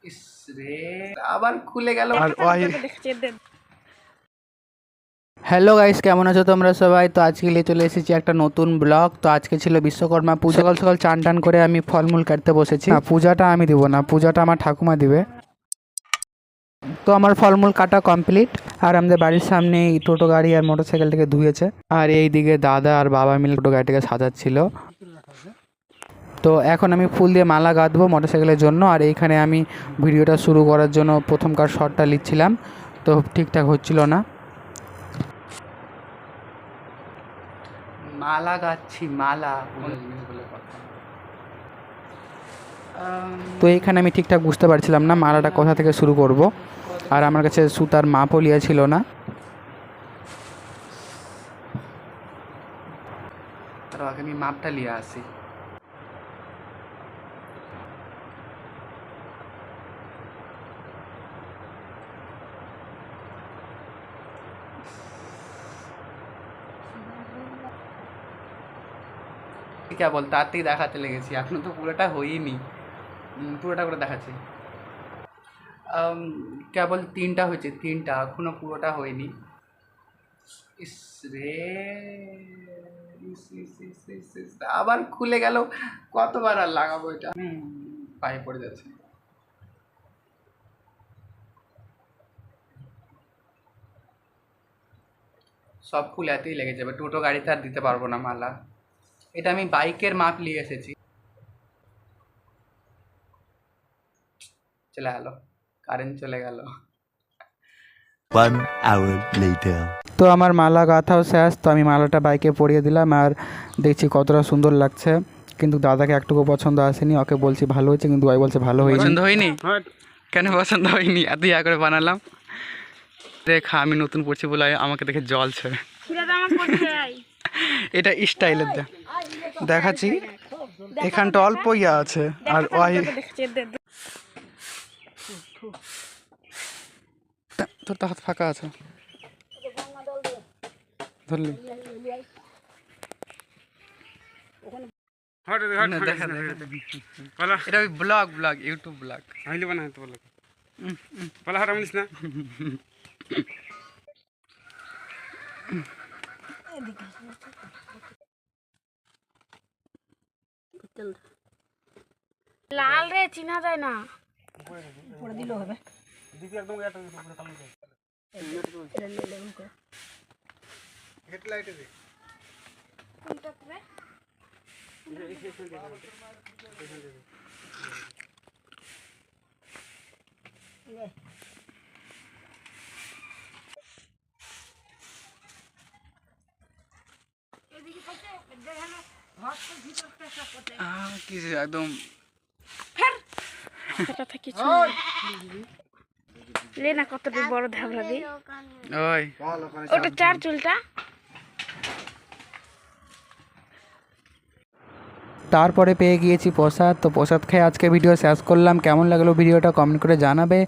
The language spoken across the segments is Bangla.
ইসরে আবার খুলে গেল। আর হ্যালো গাইস, কেমন আছো তোমরা সবাই? তো আজকে নিয়ে চলে এসেছি একটা নতুন ব্লগ। তো আজকে ছিল বিশ্বকর্মা পূজা। সকাল সকাল চান টান করে আমি ফলমূল কাটতে বসেছি। না, পূজাটা আমি দিব না, পূজাটা আমার ঠাকুমা দিবে। তো আমার ফলমূল কাটা কমপ্লিট। আর আমাদের বাড়ির সামনে টোটো গাড়ি আর মোটরসাইকেলটাকে ধুয়েছে। আর এই দিকে দাদা আর বাবা মিলে টোটো গাড়িটাকে সাজাচ্ছিল। তো এখন আমি ফুল দিয়ে মালা গাঁথবো মোটরসাইকেলের জন্য। আর এইখানে আমি ভিডিওটা শুরু করার জন্য প্রথমকার শটটা নিচ্ছিলাম, তো ঠিকঠাক হচ্ছিল না। মালা গাচ্ছি, মালা। তো এইখানে আমি ঠিকঠাক বুঝতে পারছিলাম না মালাটা কোথা থেকে শুরু করব। আর আমার কাছে সুতার মাপও লিয়া ছিল না। আর আগে আমি মাপটা লিয়ে আসি। কেবল তাড়াতাড়ি দেখাতে লেগেছি, এখনো তো পুরোটা হয়নি। পুরোটা করে দেখাচ্ছি। কেবল 3টা হয়েছে, 3টা, এখনো পুরোটা হয়নি। ইস রে, আবার খুলে গেল। কতবার আর লাগাবো এটা? পায়ে পড়ে যাচ্ছে। সব ফুল এতেই লেগে যাবে, টোটো গাড়িতে আর দিতে পারবো না মালা। এটা আমি বাইকের মাপ নিয়ে এসেছি। চলে গেল, কারেন্ট চলে গেল। 1 hour later. তো আমার মালা গাঁথাও শেষ। তো আমি মালাটা বাইকে পরিয়ে দিলাম আর দেখছি কতটা সুন্দর লাগছে। কিন্তু দাদাকে একটুকু পছন্দ আসেনি। ওকে বলছি ভালো হয়েছে, কিন্তু ওই বলছে ভালো হয়নি। পছন্দ হয়নি? কেন পছন্দ হয়নি? এত ইয়া করে বানালাম। দেখা আমি নতুন পড়ছি বলে আমাকে দেখে জল ছেড়ে। এটা স্টাইলের দেখাচ্ছি। এখানটা অল্প ইয়া আছে আর ওই তোর তো হাত ফাঁকা আছে, ধরলি। এটা ওই ব্লগ ইউটিউব ব্লগ আইলে বানাতে বলে বলা হারা মিলিস না। লাল রে চিনা যায় না, পড়ে দিলেও হবে। দিদি একদম এটা উপরে কালো দে হেডলাইটে দে কোনটা করে এদিকে পাশে দেখেন হস্টেল ভিতরটা সব করতে কি একদম এটা থেকে কিছু লে না, কতটা বড় ধাবলা দি ওই ওটা চার চুলটা। তারপরে পেয়ে গিয়েছি প্রসাদ। তো প্রসাদ খেয়ে আজকে ভিডিও শেষ করলাম। কেমন লাগলো ভিডিওটা কমেন্ট করে জানাবে।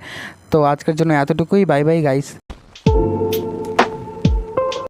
তো আজকের জন্য এতটুকুই। Bye bye guys.